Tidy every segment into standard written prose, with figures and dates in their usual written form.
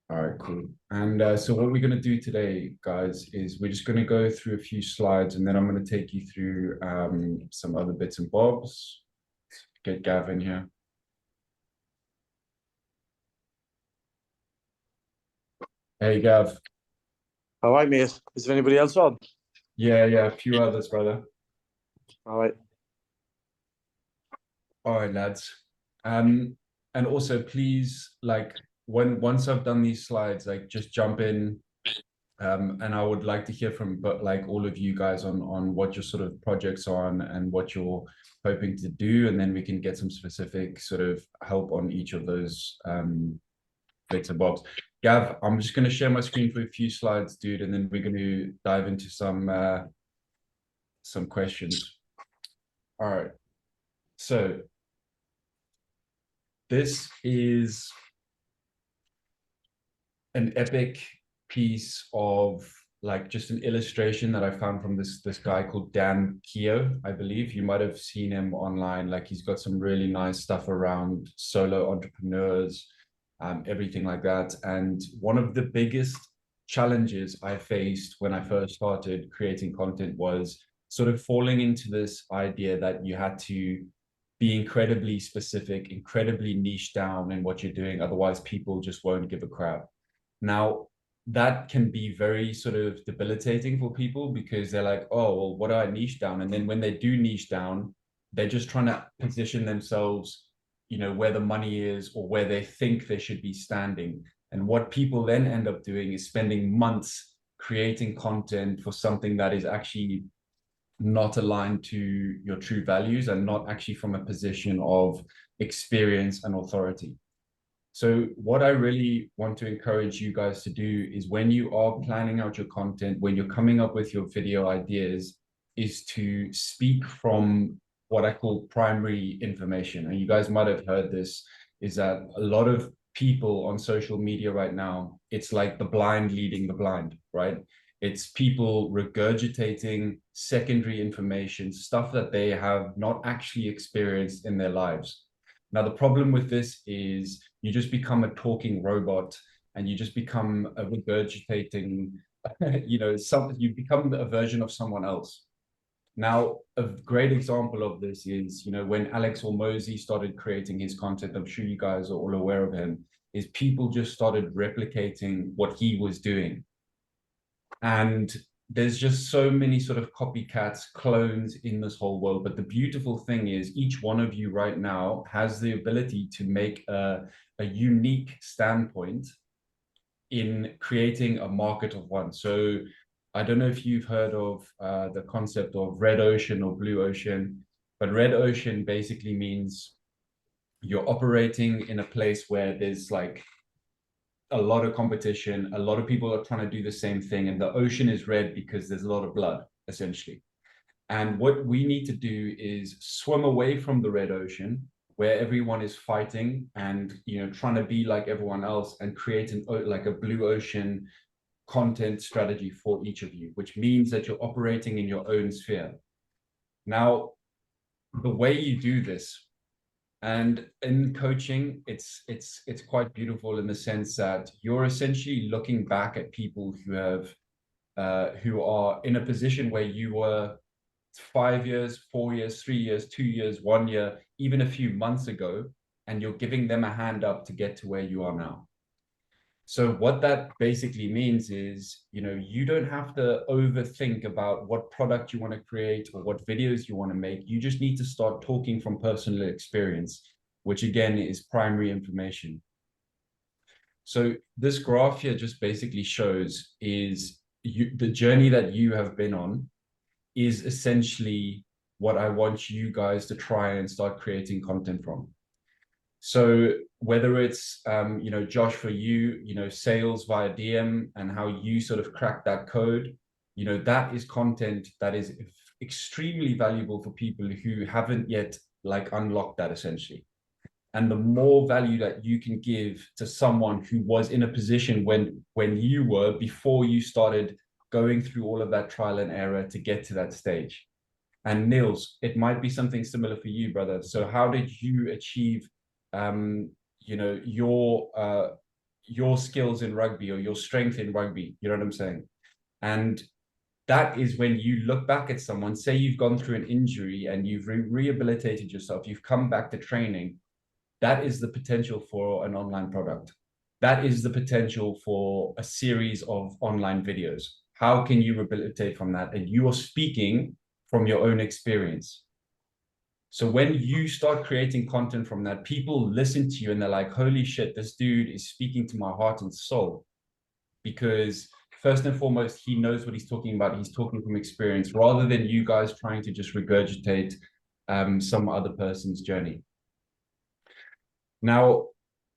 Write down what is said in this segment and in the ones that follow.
All right, cool. And so what we're going to do today, guys, is we're just going to go through a few slides and then I'm going to take you through some other bits and bobs. Get Gavin here. Hey, Gav. All right, mate. Is there anybody else on? Yeah, a few others, brother. All right. All right, lads. And also please, like, once I've done these slides, like, just jump in. And I would like to hear from, but like all of you guys on what your sort of projects are and what you're hoping to do, and then we can get some specific sort of help on each of those bits and bobs. Gav, I'm just going to share my screen for a few slides, dude, and then we're going to dive into some questions. All right. So this is an epic piece of like just an illustration that I found from this guy called Dan Keogh, I believe. You might have seen him online. Like he's got some really nice stuff around solo entrepreneurs, everything like that. And one of the biggest challenges I faced when I first started creating content was sort of falling into this idea that you had to be incredibly specific, incredibly niche down in what you're doing. Otherwise, people just won't give a crap. Now, that can be very sort of debilitating for people because they're like, oh, well, what do I niche down? And then when they do niche down, they're just trying to position themselves, where the money is or where they think they should be standing. And what people then end up doing is spending months creating content for something that is actually not aligned to your true values and not actually from a position of experience and authority. So what I really want to encourage you guys to do is when you are planning out your content, when you're coming up with your video ideas, is to speak from what I call primary information. And you guys might have heard this, is that a lot of people on social media right now, it's like the blind leading the blind, right? It's people regurgitating secondary information, stuff that they have not actually experienced in their lives. Now, the problem with this is you just become a talking robot and you just become a regurgitating, you become a version of someone else. Now, a great example of this is, when Alex Hormozi started creating his content, I'm sure you guys are all aware of him, is people just started replicating what he was doing. And there's just so many sort of copycats, clones in this whole world. But the beautiful thing is each one of you right now has the ability to make a unique standpoint in creating a market of one. So I don't know if you've heard of the concept of red ocean or blue ocean, but red ocean basically means you're operating in a place where there's like a lot of competition. A lot of people are trying to do the same thing, and the ocean is red because there's a lot of blood, essentially. And what we need to do is swim away from the red ocean, where everyone is fighting and trying to be like everyone else, and create like a blue ocean content strategy for each of you, which means that you're operating in your own sphere. Now, the way you do this, and in coaching, it's quite beautiful in the sense that you're essentially looking back at people who are in a position where you were 5 years, 4 years, 3 years, 2 years, 1 year, even a few months ago, and you're giving them a hand up to get to where you are now. So what that basically means is, you don't have to overthink about what product you want to create or what videos you want to make. You just need to start talking from personal experience, which again is primary information. So this graph here just basically shows is the journey that you have been on is essentially what I want you guys to try and start creating content from. So whether it's, Josh, for you, sales via DM and how you sort of crack that code, that is content that is extremely valuable for people who haven't yet like unlocked that essentially. And the more value that you can give to someone who was in a position when you were before you started going through all of that trial and error to get to that stage. And Nils, it might be something similar for you, brother. So how did you achieve your your skills in rugby or your strength in rugby. You know what I'm saying? And that is when you look back at someone, say you've gone through an injury and you've rehabilitated yourself, you've come back to training. That is the potential for an online product. That is the potential for a series of online videos. How can you rehabilitate from that? And you are speaking from your own experience. So when you start creating content from that, people listen to you and they're like, holy shit, this dude is speaking to my heart and soul. Because first and foremost, he knows what he's talking about. He's talking from experience rather than you guys trying to just regurgitate some other person's journey. Now,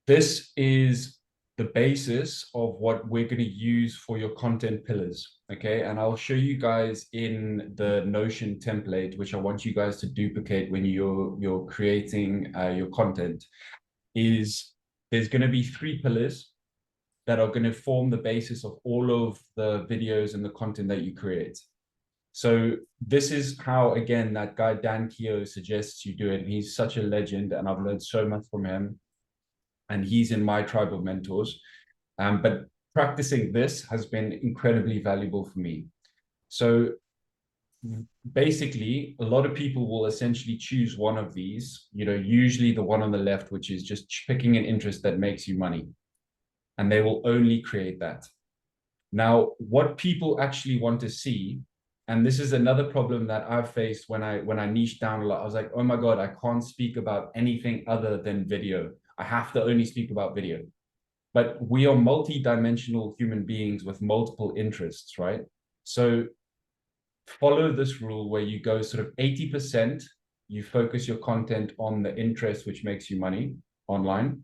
this is the basis of what we're going to use for your content pillars. Okay. And I'll show you guys in the Notion template, which I want you guys to duplicate when you're creating your content, is there's going to be 3 pillars that are going to form the basis of all of the videos and the content that you create. So this is how, again, that guy, Dan Keogh, suggests you do it. And he's such a legend and I've learned so much from him. And he's in my tribe of mentors. But practicing this has been incredibly valuable for me. So basically, a lot of people will essentially choose one of these, usually the one on the left, which is just picking an interest that makes you money. And they will only create that. Now, what people actually want to see, and this is another problem that I've faced when I niched down a lot, I was like, oh my God, I can't speak about anything other than video. I have to only speak about video. But we are multi-dimensional human beings with multiple interests, right? So follow this rule where you go sort of 80%, you focus your content on the interest which makes you money online.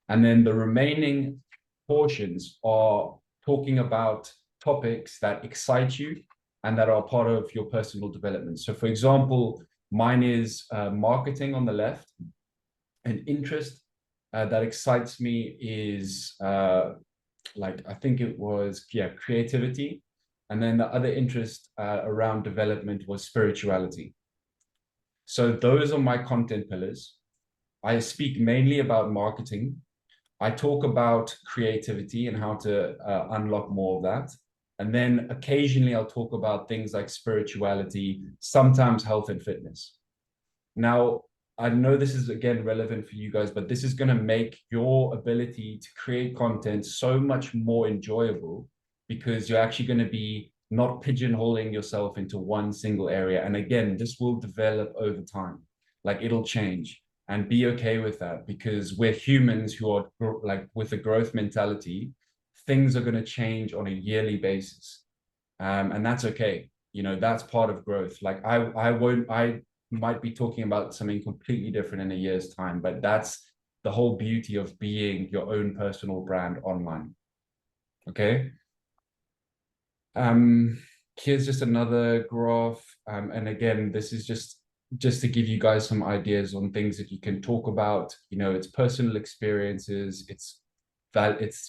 And then the remaining portions are talking about topics that excite you and that are part of your personal development. So for example, mine is marketing on the left, and interest that excites me is I think it was, creativity. And then the other interest around development was spirituality. So those are my content pillars. I speak mainly about marketing. I talk about creativity and how to unlock more of that. And then occasionally I'll talk about things like spirituality, sometimes health and fitness. Now, I know this is, again, relevant for you guys, but this is going to make your ability to create content so much more enjoyable because you're actually going to be not pigeonholing yourself into one single area. And again, this will develop over time. Like, it'll change, and be okay with that, because we're humans who are with a growth mentality. Things are going to change on a yearly basis. And that's okay. That's part of growth. Like I might be talking about something completely different in a year's time, but that's the whole beauty of being your own personal brand online. Okay. Here's just another graph. And again, this is just to give you guys some ideas on things that you can talk about. It's personal experiences, it's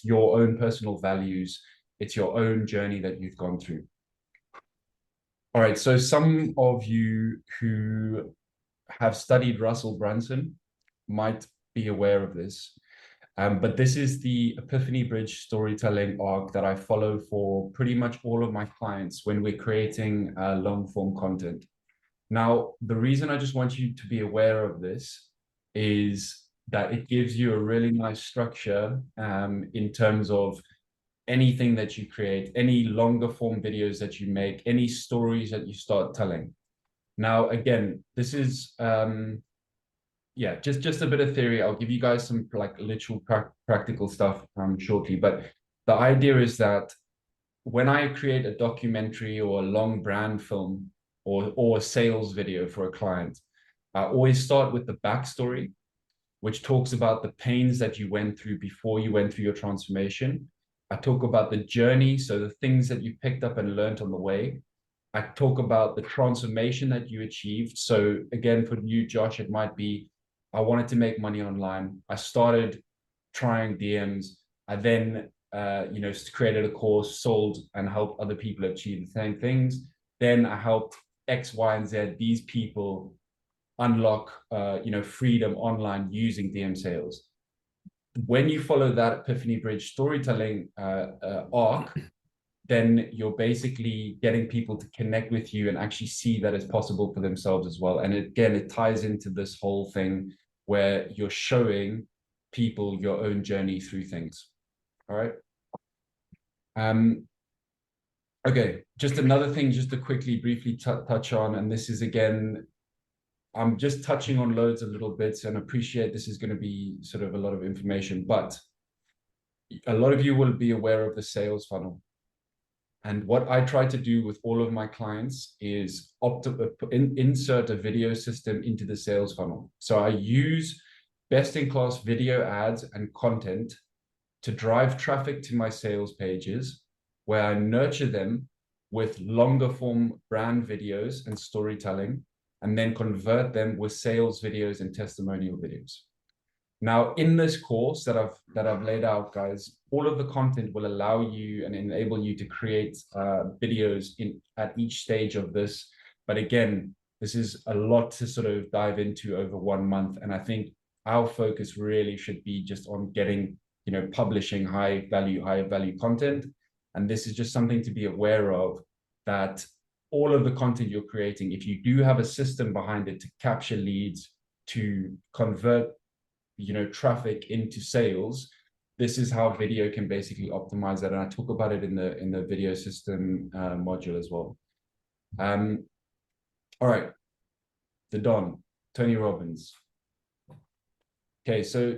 your own personal values, it's your own journey that you've gone through. All right, so some of you who have studied Russell Brunson might be aware of this, but this is the Epiphany Bridge storytelling arc that I follow for pretty much all of my clients when we're creating long form content. Now, the reason I just want you to be aware of this is that it gives you a really nice structure in terms of anything that you create, any longer form videos that you make, any stories that you start telling. Now, again, this is, just a bit of theory. I'll give you guys some literal practical stuff shortly. But the idea is that when I create a documentary or a long brand film or a sales video for a client, I always start with the backstory, which talks about the pains that you went through before you went through your transformation. I talk about the journey, so the things that you picked up and learned on the way. I talk about the transformation that you achieved. So again, for you, Josh, it might be, I wanted to make money online. I started trying DMs. I then, created a course, sold, and helped other people achieve the same things. Then I helped X, Y, and Z, these people unlock, freedom online using DM sales. when you follow that Epiphany Bridge storytelling arc, then you're basically getting people to connect with you and actually see that it's possible for themselves as well. And again, it ties into this whole thing where you're showing people your own journey through things. All right. Okay, just another thing, just to quickly, briefly touch on, and this is again, I'm just touching on loads of little bits and appreciate this is going to be sort of a lot of information, but a lot of you will be aware of the sales funnel. And what I try to do with all of my clients is insert a video system into the sales funnel. So I use best-in-class video ads and content to drive traffic to my sales pages, where I nurture them with longer form brand videos and storytelling, and then convert them with sales videos and testimonial videos. Now, in this course that I've laid out, guys, all of the content will allow you and enable you to create videos at each stage of this. But again, this is a lot to sort of dive into over 1 month. And I think our focus really should be just on getting, publishing high value content. And this is just something to be aware of, that all of the content you're creating, if you do have a system behind it to capture leads, to convert traffic into sales, this is how video can basically optimize that. And I talk about it in the video system module as well. All right, the Don, Tony Robbins. Okay, so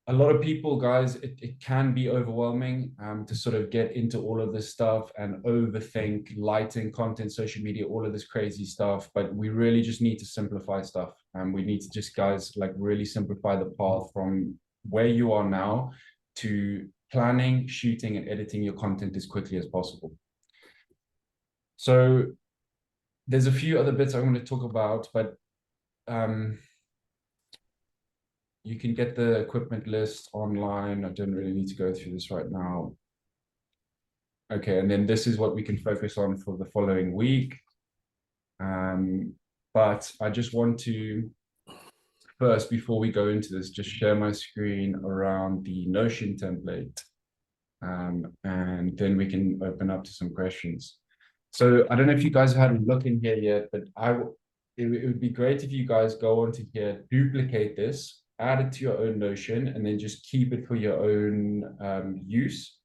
a lot of people, guys, it can be overwhelming to sort of get into all of this stuff and overthink lighting, content, social media, all of this crazy stuff. But we really just need to simplify stuff. And we need to just, guys, like really simplify the path from where you are now to planning, shooting, and editing your content as quickly as possible. So there's a few other bits I want to talk about, but you can get the equipment list online. I don't really need to go through this right now. Okay, and then this is what we can focus on for the following week. But I just want to first, before we go into this, just share my screen around the Notion template. And then we can open up to some questions. So I don't know if you guys have had a look in here yet, but it would be great if you guys go onto here, duplicate this, add it to your own Notion, and then just keep it for your own use.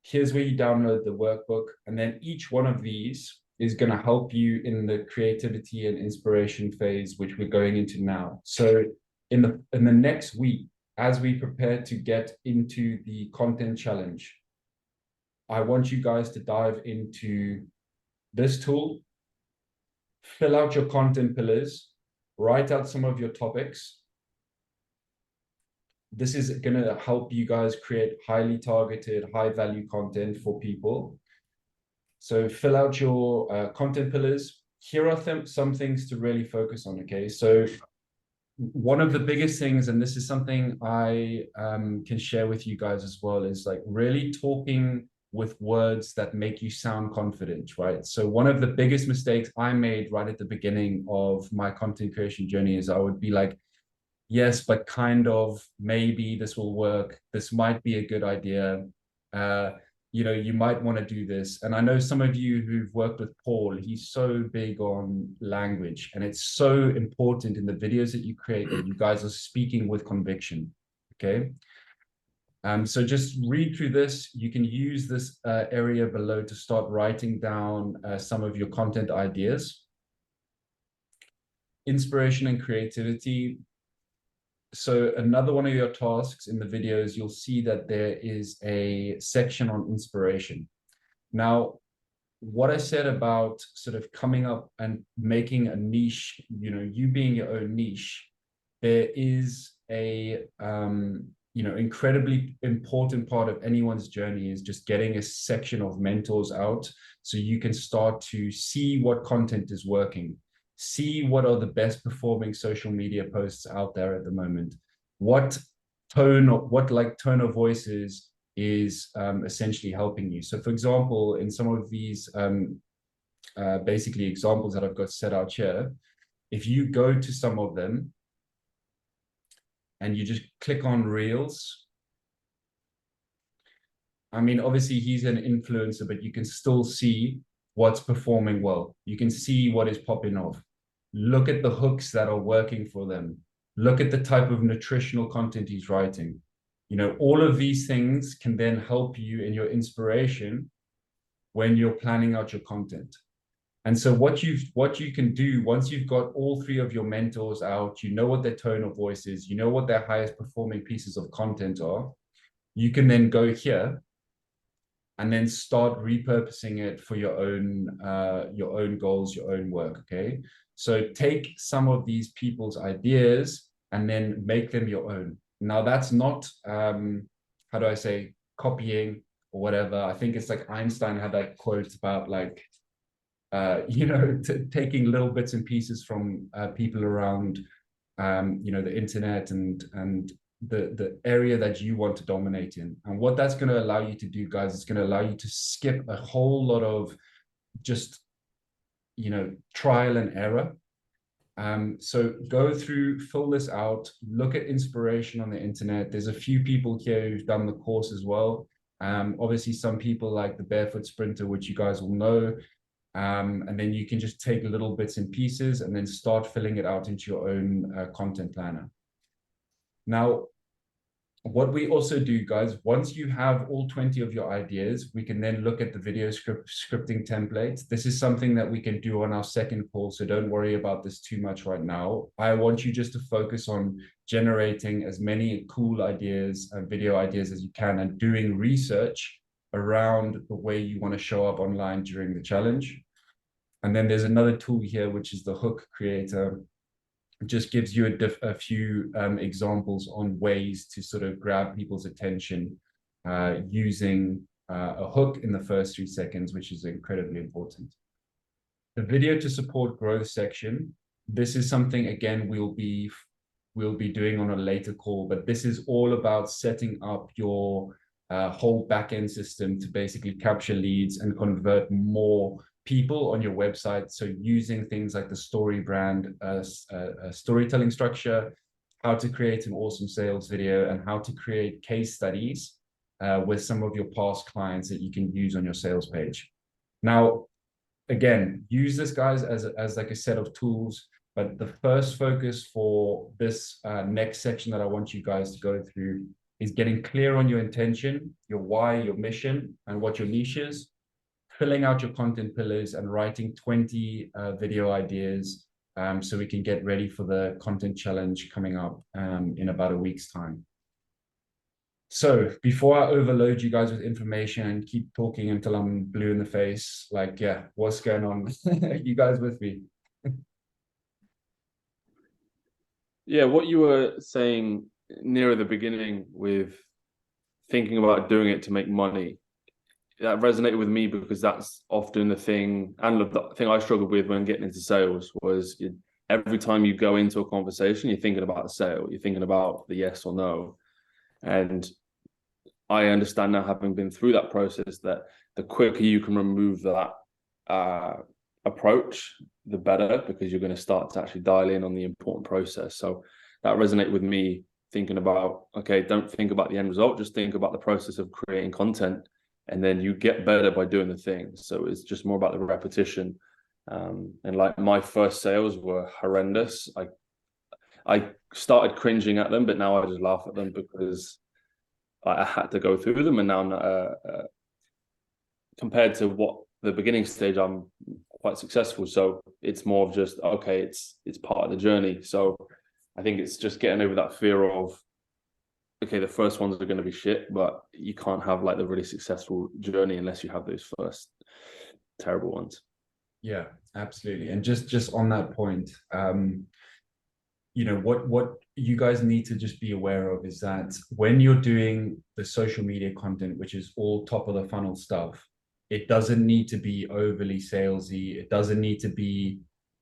Here's where you download the workbook. And then each one of these is going to help you in the creativity and inspiration phase, which we're going into now. So in the next week, as we prepare to get into the content challenge, I want you guys to dive into this tool, fill out your content pillars, write out some of your topics. This is going to help you guys create highly targeted, high value content for people. So fill out your content pillars. Here are some things to really focus on, okay? So one of the biggest things, and this is something I can share with you guys as well, is like really talking with words that make you sound confident, right? So one of the biggest mistakes I made right at the beginning of my content creation journey is I would be like, yes, but kind of, maybe this will work. This might be a good idea. You might want to do this. And I know some of you who've worked with Paul, he's so big on language, and it's so important in the videos that you create that you guys are speaking with conviction, okay? So just read through this. You can use this area below to start writing down some of your content ideas. Inspiration and creativity. So another one of your tasks in the videos, you'll see that there is a section on inspiration. Now, what I said about sort of coming up and making a niche, you being your own niche, there is a incredibly important part of anyone's journey is just getting a section of mentors out so you can start to see what content is working. See what are the best performing social media posts out there at the moment. What tone of voices is essentially helping you. So for example, in some of these basically examples that I've got set out here, if you go to some of them and you just click on Reels, I mean, obviously he's an influencer, but you can still see what's performing well. You can see what is popping off. Look at the hooks that are working for them. Look at the type of nutritional content he's writing. You know, all of these things can then help you in your inspiration when you're planning out your content. And so what you can do once you've got all three of your mentors out, you know what their tone of voice is, you know what their highest performing pieces of content are, you can then go here and then start repurposing it for your own goals, your own work. Okay. So take some of these people's ideas and then make them your own. Now that's not how do I say, copying or whatever. I think it's like Einstein had that quote about like you know, taking little bits and pieces from people around you know, the internet and the area that you want to dominate in. And what that's going to allow you to do, guys, is going to allow you to skip a whole lot of just, you know, trial and error. So go through, fill this out, look at inspiration on the internet. There's a few people here who've done the course as well. Obviously some people like the Barefoot Sprinter, which you guys will know. And then you can just take little bits and pieces and then start filling it out into your own content planner. Now, what we also do, guys, once you have all 20 of your ideas, we can then look at the video scripting templates. This is something that we can do on our second call, so don't worry about this too much right now. I want you just to focus on generating as many cool ideas and video ideas as you can and doing research around the way you want to show up online during the challenge. And then there's another tool here, which is the Hook Creator. It just gives you a few examples on ways to sort of grab people's attention using a hook in the first 3 seconds, which is incredibly important. The video to support growth section. This is something, again, we'll be doing on a later call, but this is all about setting up your whole backend system to basically capture leads and convert more people on your website. So using things like the StoryBrand storytelling structure, how to create an awesome sales video, and how to create case studies with some of your past clients that you can use on your sales page. Now, again, use this, guys, as like a set of tools, but the first focus for this next section that I want you guys to go through is getting clear on your intention, your why, your mission, and what your niche is, filling out your content pillars and writing 20 video ideas so we can get ready for the content challenge coming up in about a week's time. So before I overload you guys with information and keep talking until I'm blue in the face, like, yeah, what's going on? You guys with me? Yeah, what you were saying near the beginning with thinking about doing it to make money, that resonated with me because that's often the thing, and the thing I struggled with when getting into sales was every time you go into a conversation, you're thinking about the sale, you're thinking about the yes or no. And I understand now, having been through that process, that the quicker you can remove that approach, the better, because you're going to start to actually dial in on the important process. So that resonated with me, thinking about, okay, don't think about the end result, just think about the process of creating content. And then you get better by doing the thing. So it's just more about the repetition. And like my first sales were horrendous. I started cringing at them, but now I just laugh at them because I had to go through them. And now I'm not, compared to what the beginning stage, I'm quite successful. So it's more of just, okay, it's part of the journey. So I think it's just getting over that fear of, okay, the first ones are going to be shit, but you can't have like the really successful journey unless you have those first terrible ones. Yeah, absolutely. And just on that point, you know, what you guys need to just be aware of is that when you're doing the social media content, which is all top of the funnel stuff, it doesn't need to be overly salesy. It doesn't need to be,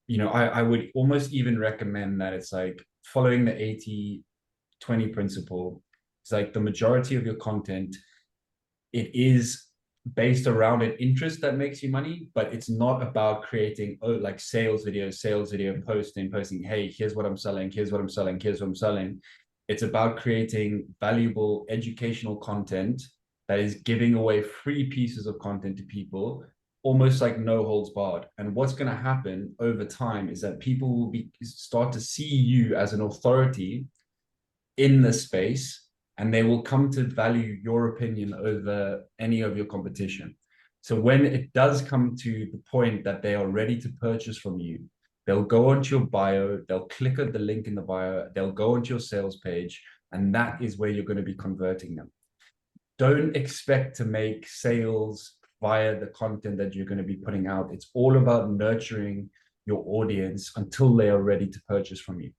you know, I would almost even recommend that it's like following the 80-20 principle. It's like the majority of your content, it is based around an interest that makes you money, but it's not about creating like sales video, posting, hey, here's what I'm selling, here's what I'm selling, here's what I'm selling. It's about creating valuable educational content that is giving away free pieces of content to people, almost like no holds barred. And what's going to happen over time is that people will start to see you as an authority in the space, and they will come to value your opinion over any of your competition. So when it does come to the point that they are ready to purchase from you, they'll go onto your bio, they'll click on the link in the bio, they'll go onto your sales page, and that is where you're going to be converting them. Don't expect to make sales via the content that you're going to be putting out. It's all about nurturing your audience until they are ready to purchase from you.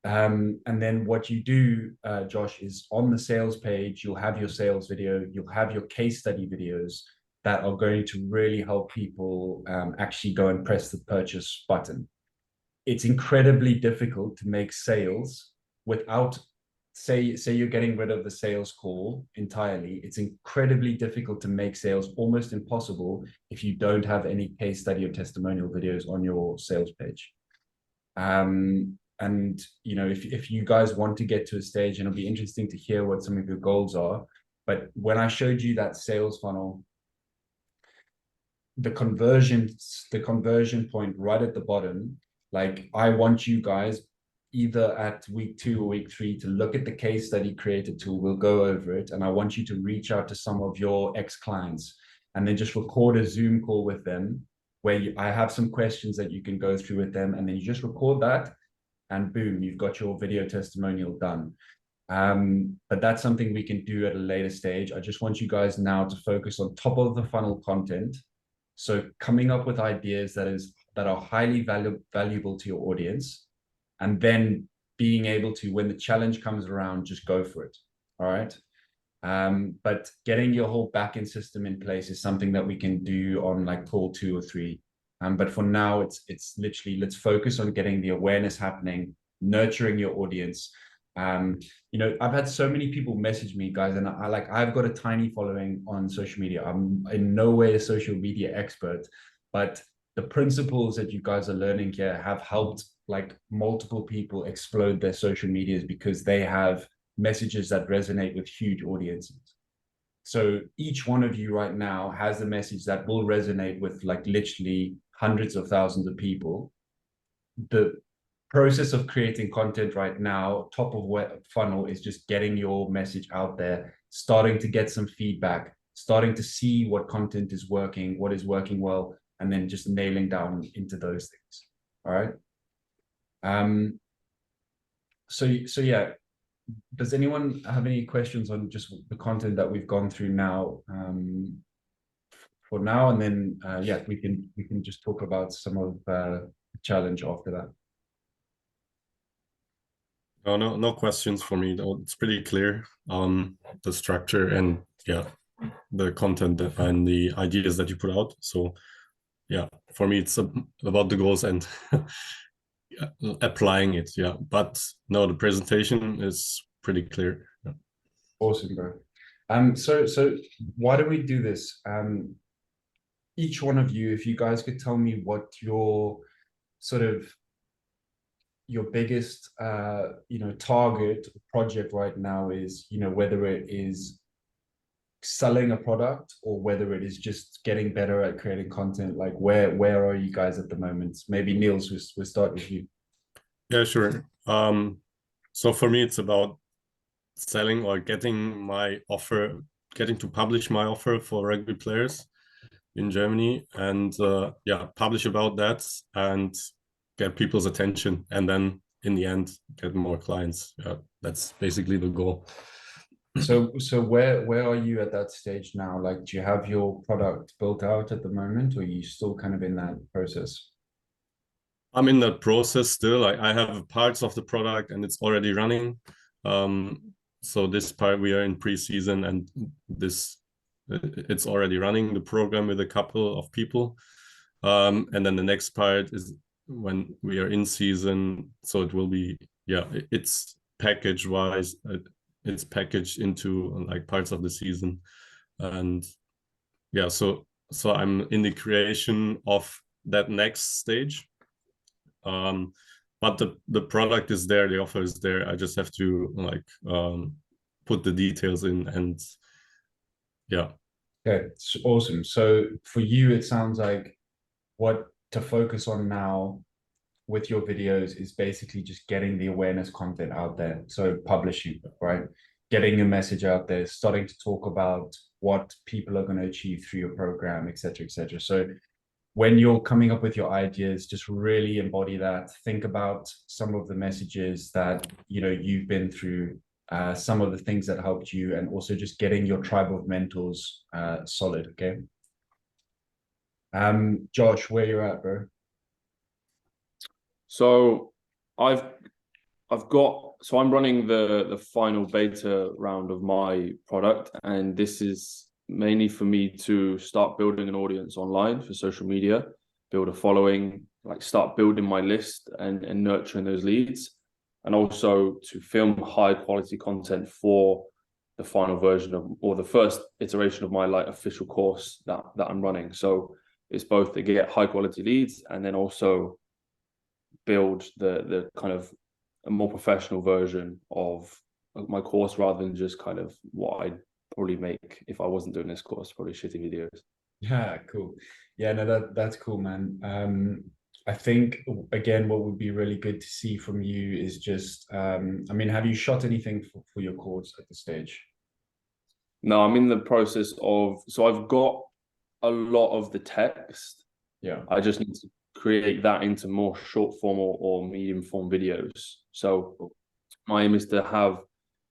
And then what you do, Josh, is on the sales page, you'll have your sales video, you'll have your case study videos that are going to really help people actually go and press the purchase button. It's incredibly difficult to make sales without, say you're getting rid of the sales call entirely. It's incredibly difficult to make sales, almost impossible, if you don't have any case study or testimonial videos on your sales page. And you know, if you guys want to get to a stage, and it'll be interesting to hear what some of your goals are, but when I showed you that sales funnel, the conversion point right at the bottom, like, I want you guys either at week 2 or week 3 to look at the case study creator tool. We'll go over it, and I want you to reach out to some of your ex-clients and then just record a Zoom call with them where I have some questions that you can go through with them, and then you just record that, and boom, you've got your video testimonial done. But that's something we can do at a later stage. I just want you guys now to focus on top of the funnel content. So coming up with ideas that are highly valuable to your audience, and then being able to, when the challenge comes around, just go for it. All right. But getting your whole backend system in place is something that we can do on like call 2 or 3. But for now, it's literally, let's focus on getting the awareness happening, nurturing your audience. You know, I've had so many people message me, guys, and I've got a tiny following on social media. I'm in no way a social media expert, but the principles that you guys are learning here have helped like multiple people explode their social medias because they have messages that resonate with huge audiences. So each one of you right now has a message that will resonate with like literally hundreds of thousands of people. The process of creating content right now, top of funnel, is just getting your message out there, starting to get some feedback, starting to see what content is working, what is working well, and then just nailing down into those things. All right. So yeah, does anyone have any questions on just the content that we've gone through now, for now? And then yeah, we can just talk about some of the challenge after that. No questions for me though. It's pretty clear on the structure and yeah, the content and the ideas that you put out. So yeah, for me it's about the goals and applying it. Yeah, but no, the presentation is pretty clear. Yeah. Awesome, bro. So why don't we do this? Each one of you, if you guys could tell me what your sort of your biggest you know, target project right now is, you know, whether it is selling a product or whether it is just getting better at creating content. Like where are you guys at the moment? Maybe Niels, we'll start with you. Yeah, sure. So for me it's about selling or getting my offer, getting to publish my offer for rugby players in Germany, and yeah, publish about that and get people's attention, and then in the end get more clients. Yeah, that's basically the goal. So where are you at that stage now? Like, do you have your product built out at the moment, or are you still kind of in that process? I'm in that process still. I have parts of the product and it's already running. So this part we are in pre-season, and it's already running the program with a couple of people. And then the next part is when we are in season. So it will be, yeah, it's package wise. It's packaged into like parts of the season, and yeah, so I'm in the creation of that next stage. But the product is there, the offer is there. I just have to like put the details in and Yeah. Okay, it's awesome. So for you, it sounds like what to focus on now with your videos is basically just getting the awareness content out there. So publishing, right? Getting a message out there, starting to talk about what people are going to achieve through your program, et cetera, et cetera. So when you're coming up with your ideas, just really embody that. Think about some of the messages that you've been through, some of the things that helped you, and also just getting your tribe of mentors solid. Okay. Josh, where you're at, bro? So I've got, so I'm running the final beta round of my product, and this is mainly for me to start building an audience online for social media, build a following, like start building my list and nurturing those leads, and also to film high quality content for the final version of, or the first iteration of my like official course that I'm running. So it's both to get high quality leads and then also build the kind of a more professional version of my course, rather than just kind of what I'd probably make if I wasn't doing this course, probably shitty videos. Yeah, cool. Yeah, no, that's cool, man. I think again, what would be really good to see from you is just, I mean, have you shot anything for your course at this stage? No, I'm in the process of, so I've got a lot of the text. Yeah. I just need to create that into more short form or medium form videos. So my aim is to have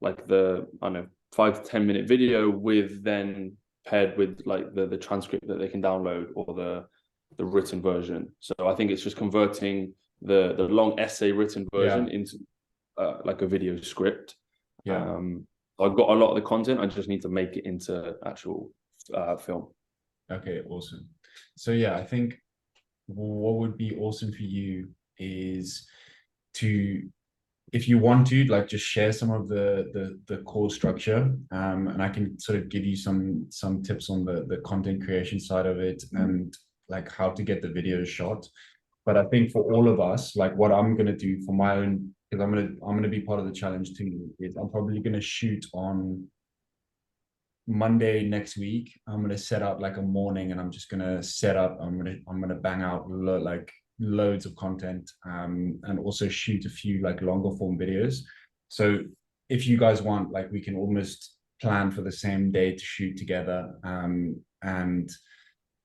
like the, I don't know, 5 to 10 minute video with then paired with like the transcript that they can download, or the written version. So I think it's just converting the long essay written version into like a video script. Yeah. I've got a lot of the content. I just need to make it into actual film. Okay, awesome. So yeah, I think what would be awesome for you is to, if you want to, like, just share some of the core structure, and I can sort of give you some tips on the content creation side of it, and like how to get the videos shot. But I think for all of us, like what I'm gonna do for my own, because I'm gonna be part of the challenge too, is I'm probably gonna shoot on Monday next week. I'm gonna set up like a morning, and I'm just gonna set up. I'm gonna bang out like loads of content, and also shoot a few like longer form videos. So if you guys want, like, we can almost plan for the same day to shoot together, and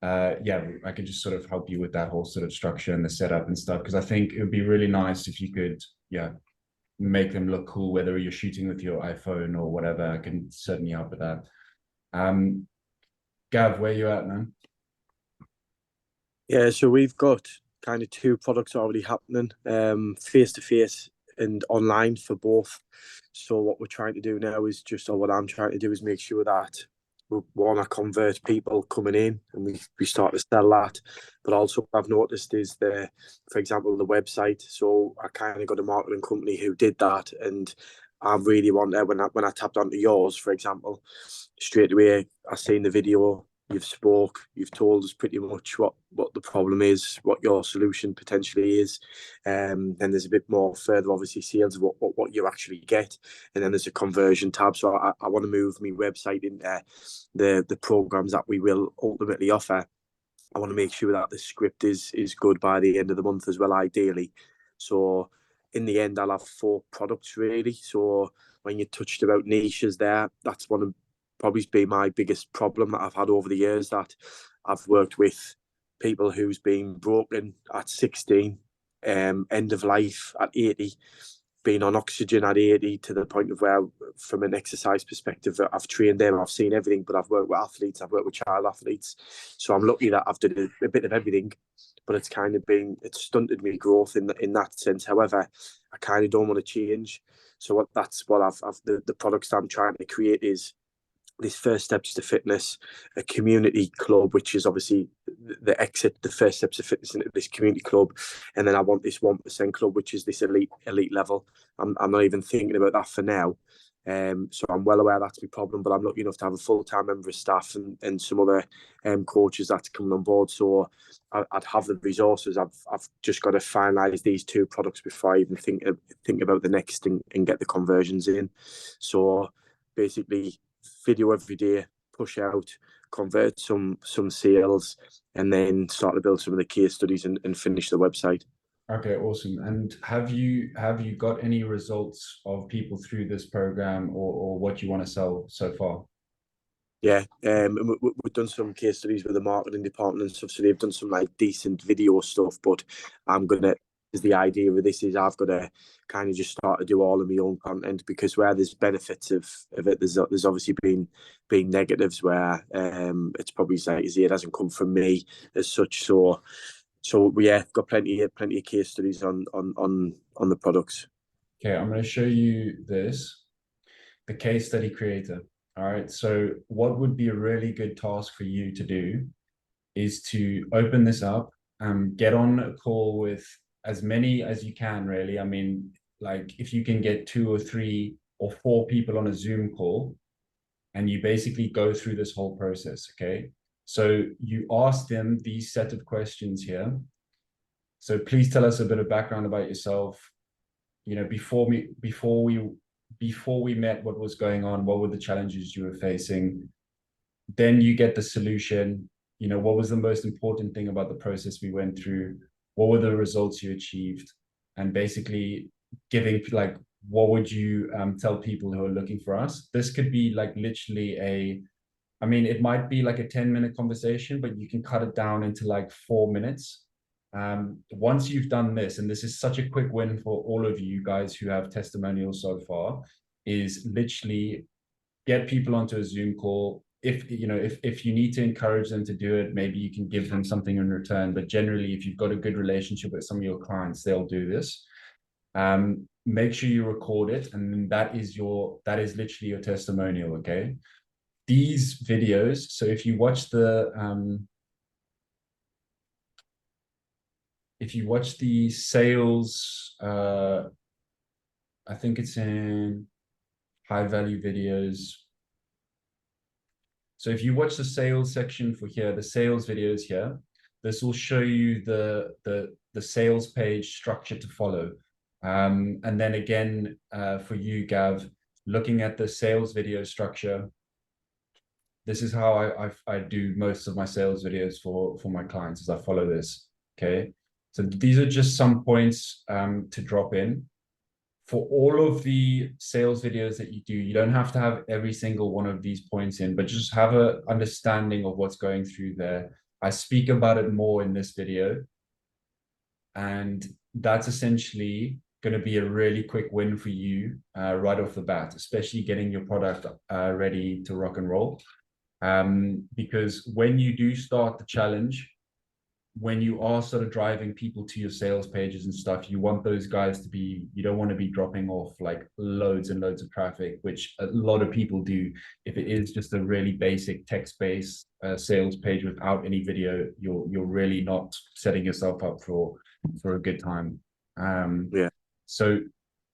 yeah, I could just sort of help you with that whole sort of structure and the setup and stuff, because I think it would be really nice if you could, yeah, make them look cool, whether you're shooting with your iPhone or whatever. I can certainly help with that. Gav, where you at, man? Yeah, so we've got kind of 2 products already happening, face to face and online for both. So what we're trying to do now is just, or what I'm trying to do is make sure that we want to convert people coming in, and we start to sell that. But also, I've noticed is for example, the website. So I kind of got a marketing company who did that, and I really want that when I tapped onto yours, for example, straight away I seen the video. You've told us pretty much what the problem is, what your solution potentially is. Then there's a bit more further, obviously, sales of what you actually get. And then there's a conversion tab. So I want to move my website into the programs that we will ultimately offer. I want to make sure that the script is good by the end of the month as well, ideally. So in the end, I'll have 4 products really. So when you touched about niches there, that's one of probably been my biggest problem that I've had over the years, that I've worked with people who's been broken at 16, end of life at 80, been on oxygen at 80, to the point of where, from an exercise perspective, I've trained them, I've seen everything, but I've worked with athletes, I've worked with child athletes. So I'm lucky that I've done a bit of everything, but it's kind of it's stunted me growth in that sense. However, I kind of don't want to change. So that's what the products that I'm trying to create is this First Steps to Fitness, a community club, which is obviously the first steps of fitness into this community club. And then I want this 1% club, which is this elite level. I'm not even thinking about that for now. So I'm well aware that's my problem, but I'm lucky enough to have a full-time member of staff and some other coaches that's coming on board. So I'd have the resources. I've just got to finalise these 2 products before I even think about the next and get the conversions in. So basically, video every day, push out, convert some sales, and then start to build some of the case studies and finish the website. Okay, awesome. And have you got any results of people through this program or what you want to sell so far? Yeah, we've done some case studies with the marketing department and stuff, so they've done some like decent video stuff. But the idea with this is I've got to kind of just start to do all of my own content, because where there's benefits of it, there's obviously been negatives where it's probably like it hasn't come from me as such. So yeah, got plenty of case studies on the products. Okay, I'm going to show you this, the case study creator. All right. So what would be a really good task for you to do is to open this up, get on a call with as many as you can, really. I mean, like if you can get 2 or 3 or 4 people on a Zoom call, and you basically go through this whole process. Okay. So you ask them these set of questions here. So please tell us a bit of background about yourself. You know, before we met, what was going on? What were the challenges you were facing? Then you get the solution. You know, what was the most important thing about the process we went through? What were the results you achieved? And basically giving like, what would you tell people who are looking for us? This could be like literally I mean, it might be like a 10-minute conversation, but you can cut it down into like 4 minutes. Once you've done this, and this is such a quick win for all of you guys who have testimonials so far, is literally get people onto a Zoom call. If you need to encourage them to do it, maybe you can give them something in return. But generally, if you've got a good relationship with some of your clients, they'll do this. Make sure you record it, and that is literally your testimonial. Okay, these videos. So if you watch the sales, I think it's in high value videos. So if you watch the sales section for here, the sales videos here, this will show you the sales page structure to follow. And then again, for you, Gav, looking at the sales video structure, this is how I do most of my sales videos for my clients, as I follow this. Okay. So these are just some points to drop in. For all of the sales videos that you do, you don't have to have every single one of these points in, but just have an understanding of what's going through there. I speak about it more in this video. And that's essentially going to be a really quick win for you right off the bat, especially getting your product ready to rock and roll. Because when you do start the challenge, when you are sort of driving people to your sales pages and stuff, you want those guys to be, you don't want to be dropping off like loads and loads of traffic, which a lot of people do. If it is just a really basic text-based sales page without any video, you're really not setting yourself up for a good time. Yeah. So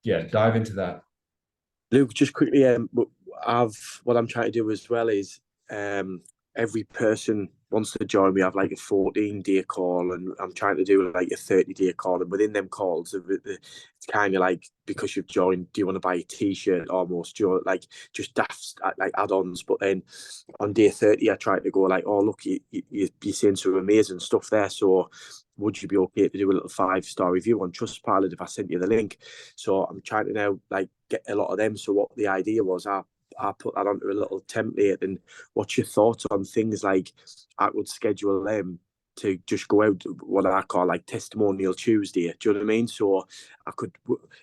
yeah, dive into that. Luke, just quickly, what I'm trying to do as well is every person wants to join me. I have like a 14-day call, and I'm trying to do like a 30-day call. And within them calls, it's kind of like, because you've joined, do you want to buy a T-shirt almost? Do you like just daft like add-ons? But then on day 30, I try to go like, oh look, you're saying some amazing stuff there. So would you be okay to do a little 5-star review on Trustpilot if I sent you the link? So I'm trying to now like get a lot of them. So what the idea was, I put that onto a little template. And what's your thoughts on things like I would schedule them to just go out, what I call like Testimonial Tuesday? Do you know what I mean? So I could,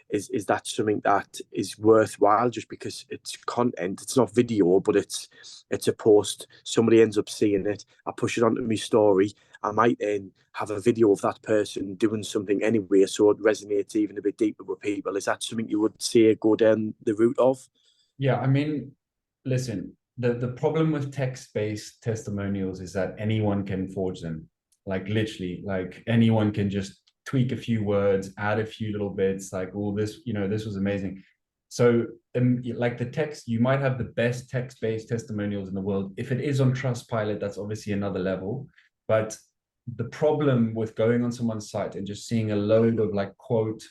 is that something that is worthwhile, just because it's content? It's not video, but it's a post. Somebody ends up seeing it. I push it onto my story. I might then have a video of that person doing something anyway, so it resonates even a bit deeper with people. Is that something you would say go down the route of? Yeah, I mean, listen, the problem with text-based testimonials is that anyone can forge them. Like literally, like anyone can just tweak a few words, add a few little bits, like, oh, this, this was amazing. So like the text, you might have the best text-based testimonials in the world. If it is on Trustpilot, that's obviously another level. But the problem with going on someone's site and just seeing a load of like quote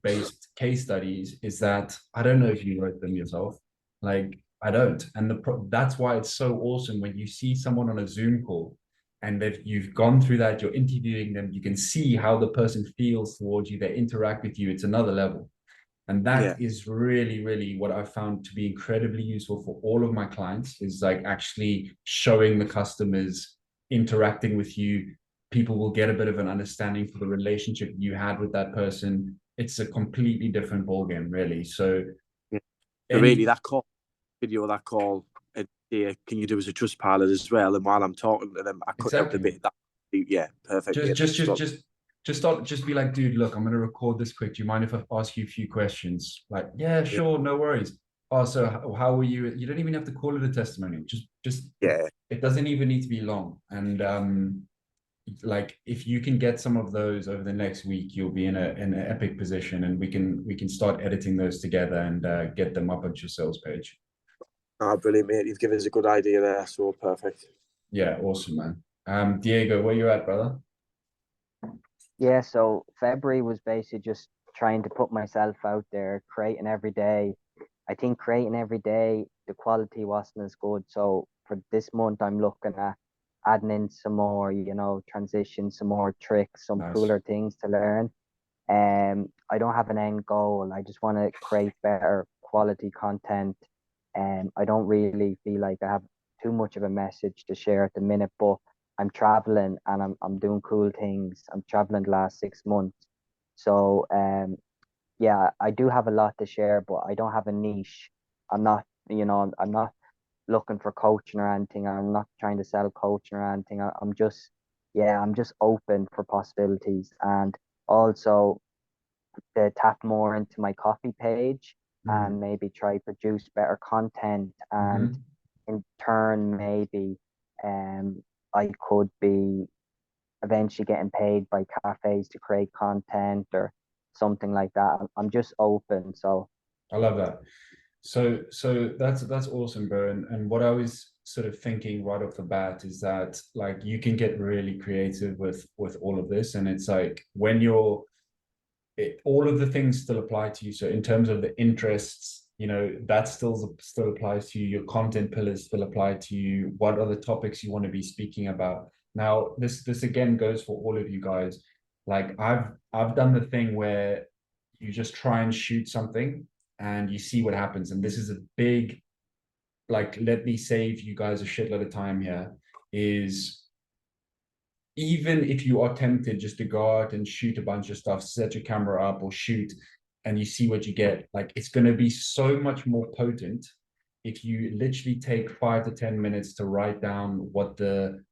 based case studies is that, I don't know if you wrote them yourself, like I don't. And that's why it's so awesome when you see someone on a Zoom call and that you've gone through that, you're interviewing them, you can see how the person feels towards you, they interact with you. It's another level. And Yeah. that is really, really what I found to be incredibly useful for all of my clients, is like actually showing the customers, interacting with you. People will get a bit of an understanding for the relationship you had with that person. It's a completely different ballgame, really. So Yeah. So really, that call, video, that call, yeah, can you do as a trust pilot as well? And while I'm talking to them, I cut out the exactly. bit that, yeah, perfect. Just, mate. just, just, So- just, just start. Just be like, dude, look, I'm gonna record this quick. Do you mind if I ask you a few questions? Like, yeah, yeah, sure, no worries. Also, how were you? You don't even have to call it a testimony. Just, yeah, it doesn't even need to be long. And like, if you can get some of those over the next week, you'll be in an epic position, and we can start editing those together and get them up on your sales page. oh, brilliant, mate. You've given us a good idea there. So perfect. Yeah, awesome, man. Diego, where you at, brother? Yeah, so February was basically just trying to put myself out there, creating every day. I think creating every day, the quality wasn't as good. So for this month, I'm looking at adding in some more, transitions, some more tricks, some Nice. cooler things to learn. I don't have an end goal. I just want to create better quality content. I don't really feel like I have too much of a message to share at the minute, but I'm traveling and I'm doing cool things. I'm traveling the last 6 months. So yeah, I do have a lot to share, but I don't have a niche. I'm not looking for coaching or anything. I'm not trying to sell coaching or anything. I'm just open for possibilities, and also to tap more into my coffee page and maybe try produce better content, and Mhm. in turn maybe I could be eventually getting paid by cafes to create content or something like that. I'm just open. So I love that. So that's awesome, bro. And what I was sort of thinking right off the bat is that like you can get really creative with all of this, and it's like when all of the things still apply to you. So in terms of the interests, that still applies to you. Your content pillars still apply to you. What are the topics you want to be speaking about? Now, this again goes for all of you guys. Like I've done the thing where you just try and shoot something and you see what happens. And this is a big, like, let me save you guys a shitload of time here, is even if you are tempted just to go out and shoot a bunch of stuff, set your camera up or shoot, and you see what you get, like it's going to be so much more potent if you literally take 5 to 10 minutes to write down what the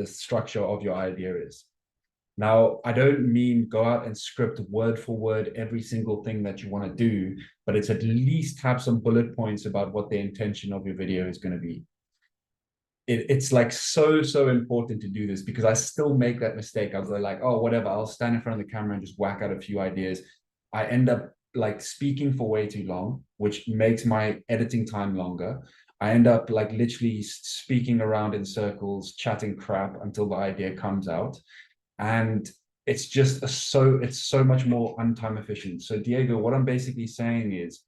structure of your idea is. Now, I don't mean go out and script word for word every single thing that you want to do, but it's at least have some bullet points about what the intention of your video is going to be. It's like so important to do this, because I still make that mistake. I'll go like, oh, whatever, I'll stand in front of the camera and just whack out a few ideas. I end up like speaking for way too long, which makes my editing time longer. I end up like literally speaking around in circles, chatting crap until the idea comes out. And it's just it's so much more untime efficient. So Diego, what I'm basically saying is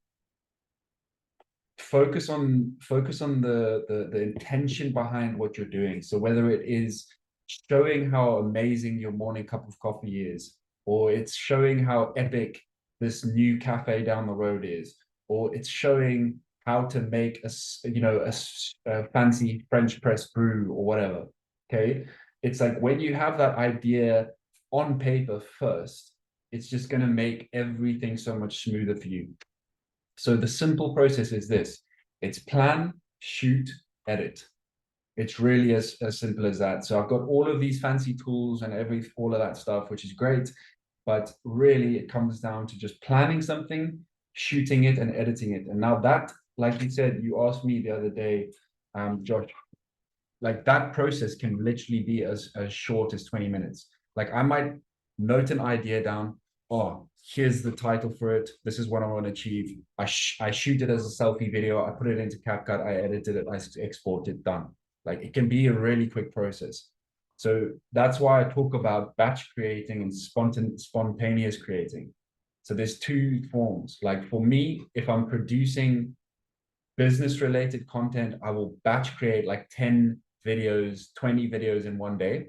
focus on the intention behind what you're doing. So whether it is showing how amazing your morning cup of coffee is, or it's showing how epic this new cafe down the road is, or it's showing how to make a fancy French press brew or whatever. Okay, it's like when you have that idea on paper first, it's just going to make everything so much smoother for you. So the simple process is this: it's plan, shoot, edit. It's really as simple as that. So I've got all of these fancy tools and all of that stuff, which is great, but really it comes down to just planning something, shooting it, and editing it. And now that, like you said, you asked me the other day, Josh, like that process can literally be as short as 20 minutes. Like I might note an idea down. Oh, here's the title for it. This is what I want to achieve. I shoot it as a selfie video. I put it into CapCut. I edited it. I export it. Done. Like it can be a really quick process. So that's why I talk about batch creating and spontaneous creating. So there's two forms. Like for me, if I'm producing business related content, I will batch create like 10 videos, 20 videos in one day.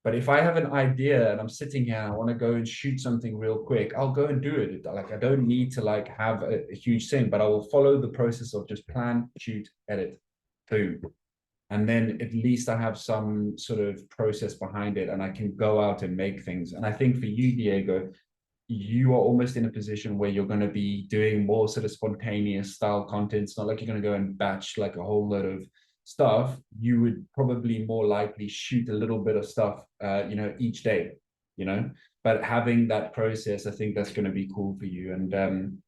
But if I have an idea and I'm sitting here and I want to go and shoot something real quick, I'll go and do it. Like I don't need to like have a huge thing, but I will follow the process of just plan, shoot, edit, boom. And then at least I have some sort of process behind it and I can go out and make things. And I think for you, Diego, you are almost in a position where you're going to be doing more sort of spontaneous style content. It's not like you're going to go and batch like a whole load of stuff. You would probably more likely shoot a little bit of stuff, each day, but having that process, I think that's going to be cool for you. And,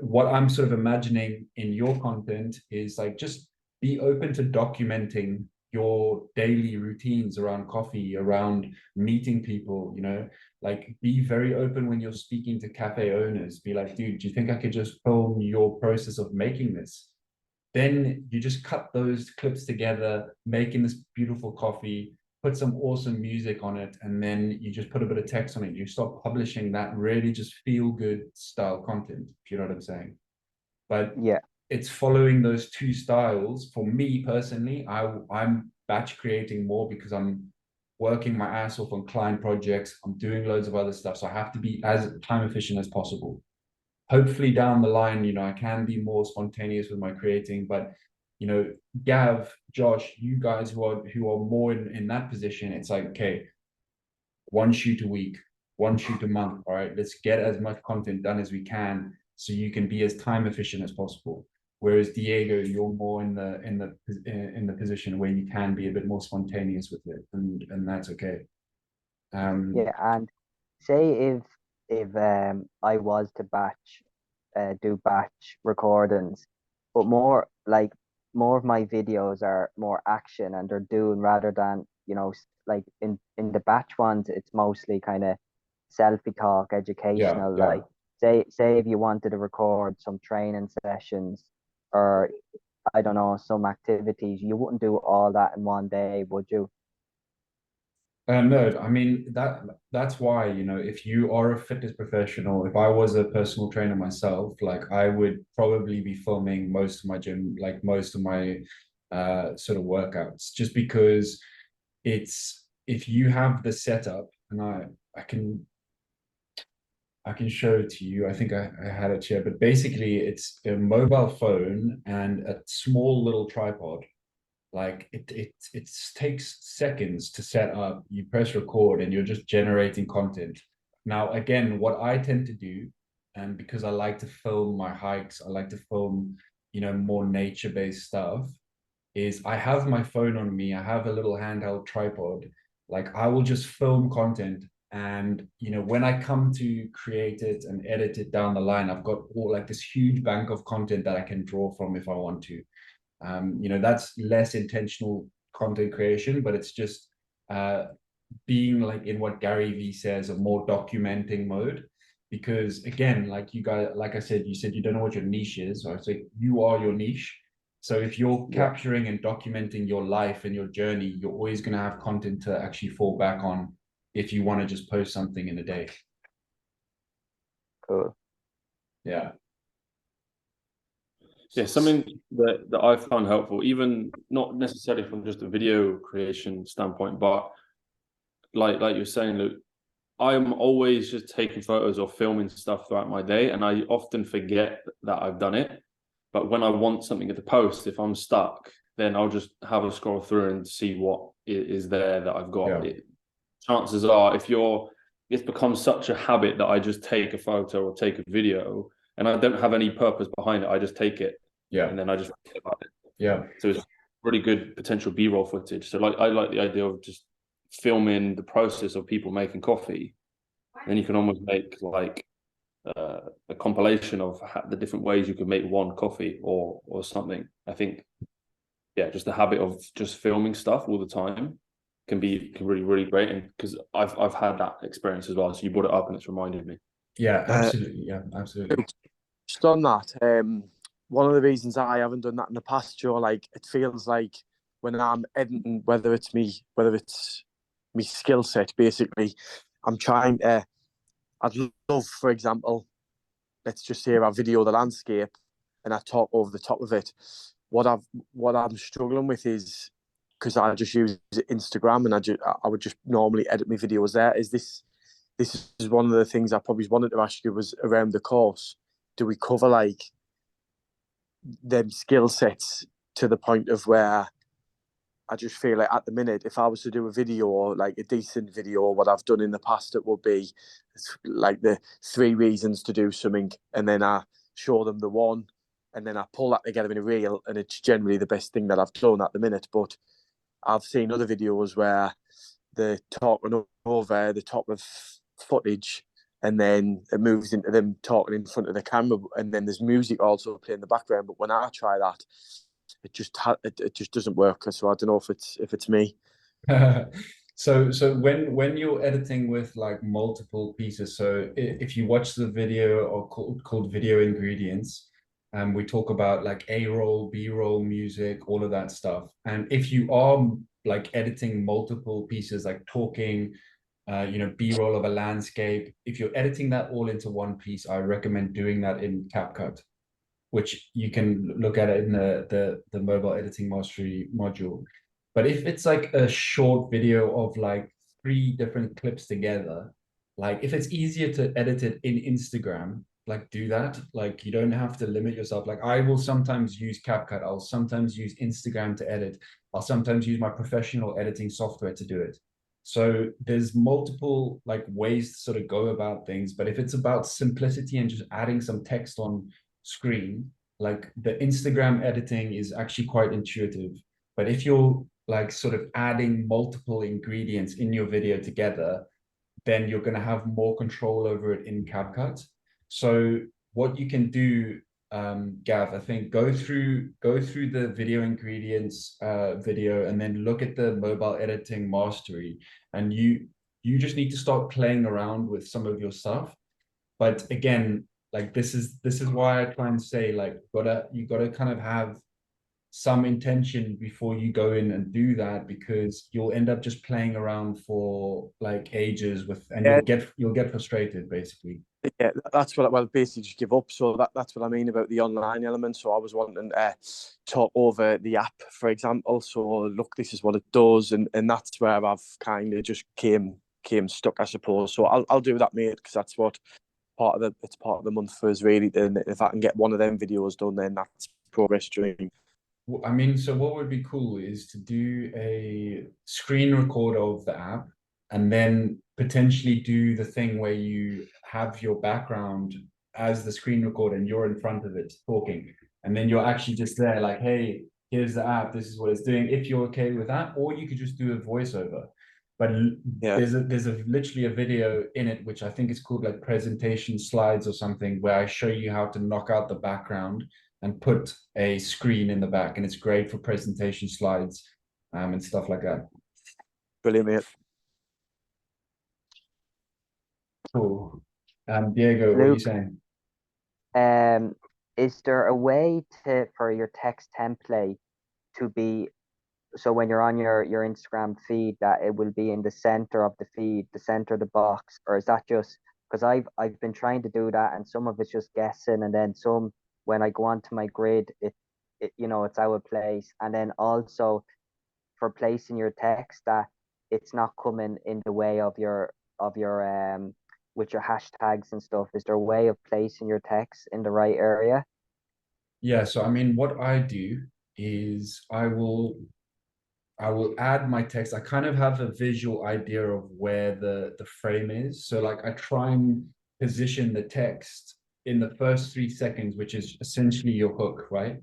what I'm sort of imagining in your content is like, just be open to documenting your daily routines around coffee, around meeting people, like be very open when you're speaking to cafe owners. Be like, dude, do you think I could just film your process of making this? Then you just cut those clips together, making this beautiful coffee, put some awesome music on it, and then you just put a bit of text on it. You start publishing that really just feel good style content, if you know what I'm saying. But Yeah. it's following those two styles. For me personally, I'm batch creating more because I'm working my ass off on client projects. I'm doing loads of other stuff. So I have to be as time efficient as possible. Hopefully down the line, I can be more spontaneous with my creating, but Gav, Josh, you guys who are more in that position, it's like, okay, one shoot a week, one shoot a month. All right, let's get as much content done as we can so you can be as time efficient as possible. Whereas Diego, you're more in the position where you can be a bit more spontaneous with it, and that's okay. Yeah, and say if I was to do batch recordings, but more of my videos are more action and they're doing rather than like in the batch ones it's mostly kind of selfie talk, educational. Yeah. Like say if you wanted to record some training sessions or I don't know, some activities, you wouldn't do all that in one day, would you? No, I mean that's why, if you are a fitness professional, if I was a personal trainer myself, like I would probably be filming most of my gym, like most of my sort of workouts, just because if you have the setup, and I can show it to you. I think I had it here, but basically it's a mobile phone and a small little tripod. Like it takes seconds to set up. You press record and you're just generating content. Now, again, what I tend to do, and because I like to film my hikes, I like to film, more nature-based stuff, is I have my phone on me. I have a little handheld tripod. Like I will just film content. And when I come to create it and edit it down the line, I've got all like this huge bank of content that I can draw from if I want to. That's less intentional content creation, but it's just being like in what Gary Vee says, a more documenting mode. Because again, like you guys, like I said, you said you don't know what your niche is. So I say you are your niche. So if you're capturing and documenting your life and your journey, you're always going to have content to actually fall back on if you want to just post something in a day. Cool. Yeah. Yeah, something that I found helpful, even not necessarily from just a video creation standpoint, but like you're saying, Luke, I'm always just taking photos or filming stuff throughout my day, and I often forget that I've done it. But when I want something to post, if I'm stuck, then I'll just have a scroll through and see what is there that I've got. Yeah. Chances are, it's become such a habit that I just take a photo or take a video, and I don't have any purpose behind it. I just take it. Yeah. And then I just forget about it. Yeah. So it's really good potential B-roll footage. So I like the idea of just filming the process of people making coffee. Then you can almost make like a compilation of the different ways you could make one coffee or something. I think, just the habit of just filming stuff all the time can really, really great. And because I've had that experience as well. So you brought it up and it's reminded me. Yeah, absolutely. Absolutely. Just on that, one of the reasons I haven't done that in the past, Joe, like it feels like when I'm editing, whether it's me skill set, basically, I'm trying I'd love, for example, let's just say I video the landscape, and I talk over the top of it. What I'm struggling with is, because I just use Instagram and I would just normally edit my videos there. This is one of the things I probably wanted to ask you was around the course. Do we cover like them skill sets to the point of where I just feel like at the minute, if I was to do a video or like a decent video or what I've done in the past, it would be like the 3 reasons to do something, and then I show them the one, and then I pull that together in a reel, and it's generally the best thing that I've done at the minute. But I've seen other videos where they're talking over the top of footage, and then it moves into them talking in front of the camera, and then there's music also playing in the background. But when I try that, it just doesn't work. So I don't know if it's me. So when you're editing with like multiple pieces, so if you watch the video or called video ingredients, we talk about like A-roll, B-roll music, all of that stuff. And if you are like editing multiple pieces, like talking, B-roll of a landscape, if you're editing that all into one piece, I recommend doing that in CapCut, which you can look at it in the mobile editing mastery module. But if it's like a short video of like 3 different clips together, like if it's easier to edit it in Instagram, like do that. Like you don't have to limit yourself. Like I will sometimes use CapCut, I'll sometimes use Instagram to edit, I'll sometimes use my professional editing software to do it. So there's multiple like ways to sort of go about things. But if it's about simplicity and just adding some text on screen, like the Instagram editing is actually quite intuitive. But if you're like sort of adding multiple ingredients in your video together, then you're going to have more control over it in CapCut. So what you can do, Gav, I think go through the video ingredients video, and then look at the mobile editing mastery, and you just need to start playing around with some of your stuff. But again, like this is why I try and say like you gotta kind of have some intention before you go in and do that, because you'll end up just playing around for like ages with, and you'll get frustrated basically. Yeah, that's what basically just give up. So that's what I mean about the online element. So I was wanting to talk over the app, for example. So look, this is what it does, and that's where I've kind of just came stuck, I suppose. So I'll do that, mate, because that's what part of the month for us really. And if I can get one of them videos done, then that's progress during. I mean, so what would be cool is to do a screen record of the app, and then potentially do the thing where you have your background as the screen record and you're in front of it talking, and then you're actually just there like, hey, here's the app, this is what it's doing, if you're okay with that. Or you could just do a voiceover. But Yeah, there's literally a video in it which I think is called like presentation slides or something, where I show you how to knock out the background and put a screen in the back, and it's great for presentation slides and stuff like that. brilliant, mate. Cool. Diego, what are you saying? Is there a way for your text template to be, so when you're on your Instagram feed, that it will be in the center of the feed, the center of the box? Or is that just because I've been trying to do that, and some of it's just guessing, and then some, when I go onto my grid, it it's out of place. And then also for placing your text, that it's not coming in the way of your with your hashtags and stuff. Is there a way of placing your text in the right area? Yeah, so I mean, what I do is I will add my text. I kind of have a visual idea of where the frame is. So like I try and position the text in the first 3 seconds, which is essentially your hook, right?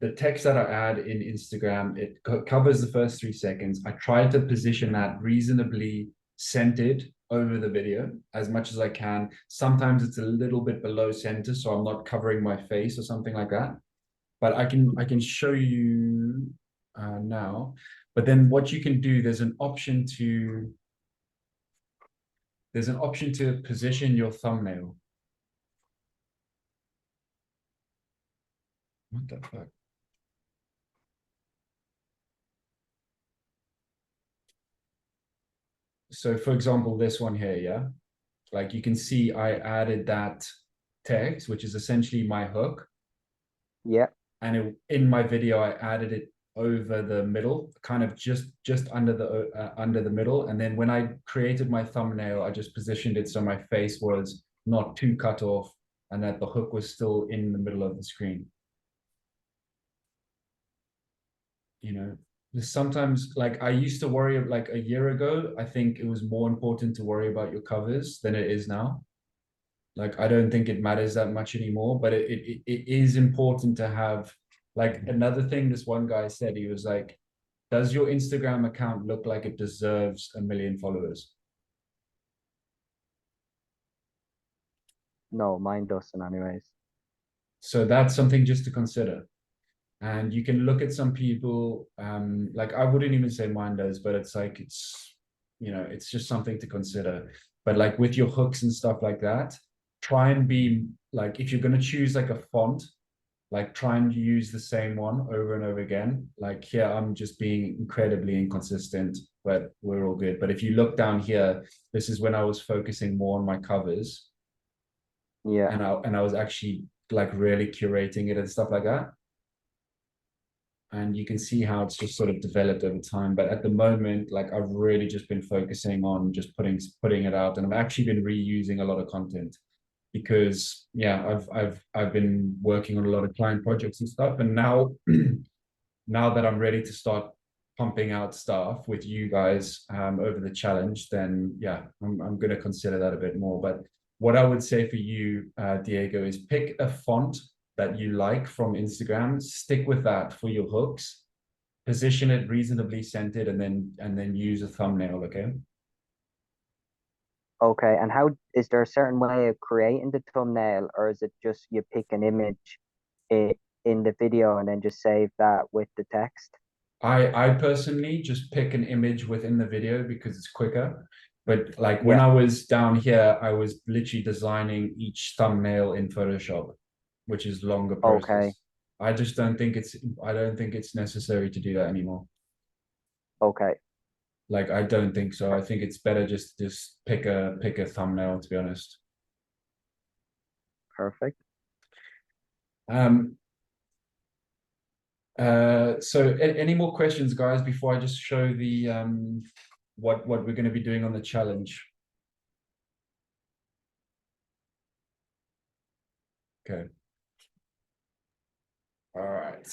The text that I add in Instagram, it covers the first 3 seconds. I try to position that reasonably centered over the video as much as I can. Sometimes it's a little bit below center, so I'm not covering my face or something like that. But I can show you now. But then what you can do, there's an option to position your thumbnail. What the fuck? So for example, this one here, yeah? Like you can see I added that text, which is essentially my hook. Yeah. And in my video, I added it over the middle, kind of just under the middle. And then when I created my thumbnail, I just positioned it so my face was not too cut off and that the hook was still in the middle of the screen. You know, sometimes, like, I used to worry, like a year ago, I think it was more important to worry about your covers than it is now. Like, I don't think it matters that much anymore, but it is important to have, like, another thing this one guy said, he was like, does your Instagram account look like it deserves 1 million followers? No, mine doesn't anyways. So that's something just to consider. And you can look at some people, like, I wouldn't even say mine does, but it's like, it's, you know, it's just something to consider. But like with your hooks and stuff like that, try and be like, if you're going to choose like a font, like try and use the same one over and over again. Like here, I'm just being incredibly inconsistent, but we're all good. But if you look down here, this is when I was focusing more on my covers. Yeah. And I was actually like really curating it and stuff like that. And you can see how it's just sort of developed over time. But at the moment, like, I've really just been focusing on just putting it out, and I've actually been reusing a lot of content because, yeah, I've been working on a lot of client projects and stuff, and now now that I'm ready to start pumping out stuff with you guys over the challenge, then yeah, I'm going to consider that a bit more. But what I would say for you, Diego, is pick a font that you like from Instagram, stick with that for your hooks, position it reasonably centered, and then use a thumbnail. Okay. Okay, and how is there a certain way of creating the thumbnail, or is it just you pick an image in the video and then just save that with the text? I personally just pick an image within the video because it's quicker. But like when Yeah. I was down here, I was literally designing each thumbnail in Photoshop, which is longer process. Okay. I don't think it's necessary to do that anymore. Okay. Like, I don't think so. I think it's better just pick a thumbnail, to be honest. Perfect. So any more questions, guys, before I just show the what we're going to be doing on the challenge? Okay. All right.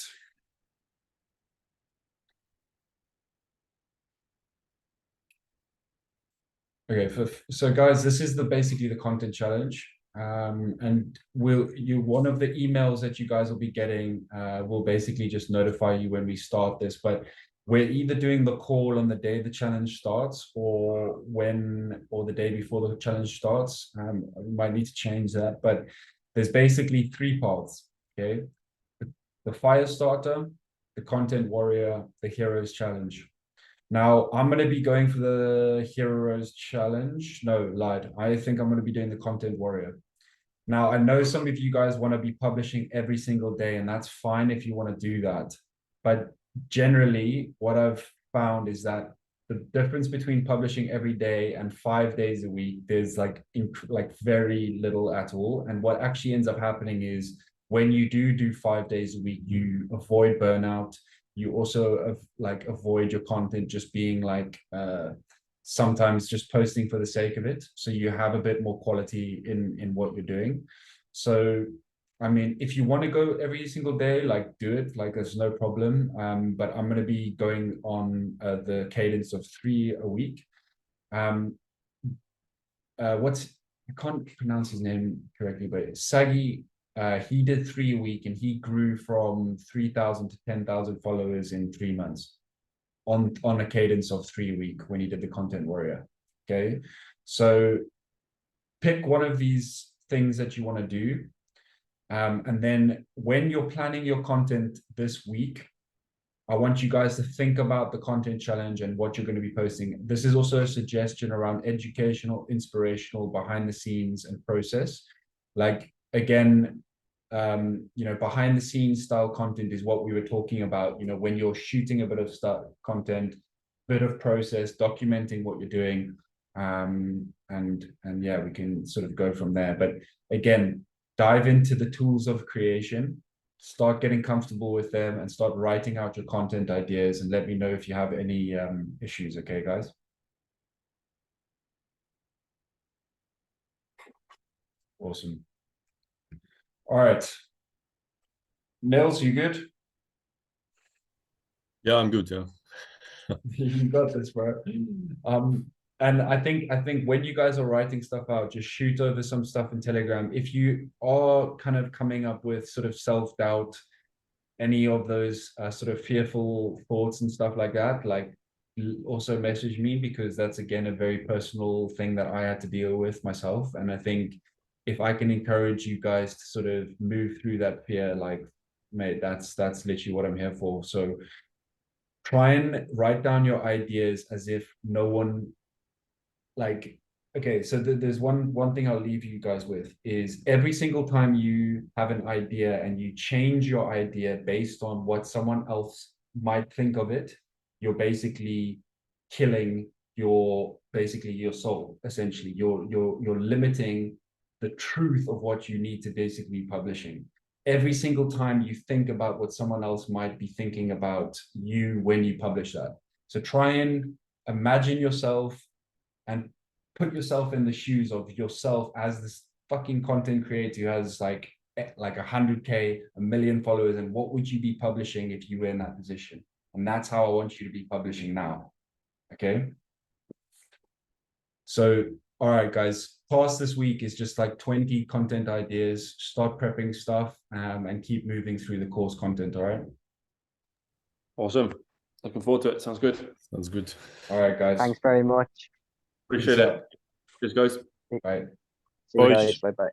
Okay, so guys, this is basically the content challenge. And one of the emails that you guys will be getting will basically just notify you when we start this, but we're either doing the call on the day the challenge starts or the day before the challenge starts. We might need to change that, but there's basically 3 parts. Okay. The fire starter, the content warrior, the heroes challenge. Now, I'm going to be going for the Heroes Challenge. No, lied. I think I'm going to be doing the Content Warrior. Now, I know some of you guys want to be publishing every single day, and that's fine if you want to do that. But generally, what I've found is that the difference between publishing every day and 5 days a week, there's like very little at all. And what actually ends up happening is when you do 5 days a week, you avoid burnout. You also avoid your content just being like sometimes just posting for the sake of it. So you have a bit more quality in what you're doing. So I mean, if you want to go every single day, like, do it, like, there's no problem. But I'm going to be going on the cadence of 3 a week. I can't pronounce his name correctly, but Sagi, he did 3 a week, and he grew from 3,000 to 10,000 followers in 3 months on a cadence of 3 a week when he did the Content Warrior. Okay, so pick one of these things that you want to do, and then when you're planning your content this week, I want you guys to think about the content challenge and what you're going to be posting. This is also a suggestion around educational, inspirational, behind the scenes and process. Like, again, behind the scenes style content is what we were talking about, when you're shooting a bit of stuff, content, bit of process, documenting what you're doing. And yeah, we can sort of go from there. But again, dive into the tools of creation. start getting comfortable with them and start writing out your content ideas, and let me know if you have any issues. Okay, guys? Awesome. All right. Nils, you good? Yeah, I'm good. Yeah. You got this, bro. And I think when you guys are writing stuff out, just shoot over some stuff in Telegram. If you are kind of coming up with sort of self-doubt, any of those sort of fearful thoughts and stuff like that, like also message me, because that's again a very personal thing that I had to deal with myself. And I think if I can encourage you guys to sort of move through that fear, like, mate, that's literally what I'm here for. So try and write down your ideas as if no one, like, okay, so there's one thing I'll leave you guys with is every single time you have an idea and you change your idea based on what someone else might think of it, you're basically killing your soul. Essentially, you're limiting the truth of what you need to basically be publishing. Every single time you think about what someone else might be thinking about you when you publish that. So try and imagine yourself and put yourself in the shoes of yourself as this fucking content creator who has like 100K, 1 million followers, and what would you be publishing if you were in that position? And that's how I want you to be publishing now. Okay. So, all right, guys, past this week is just like 20 content ideas. Start prepping stuff and keep moving through the course content. All right. Awesome. Looking forward to it. Sounds good. Sounds good. All right, guys. Thanks very much. Appreciate Peace it. out. Cheers, guys. Bye. See you Bye. guys. Bye bye.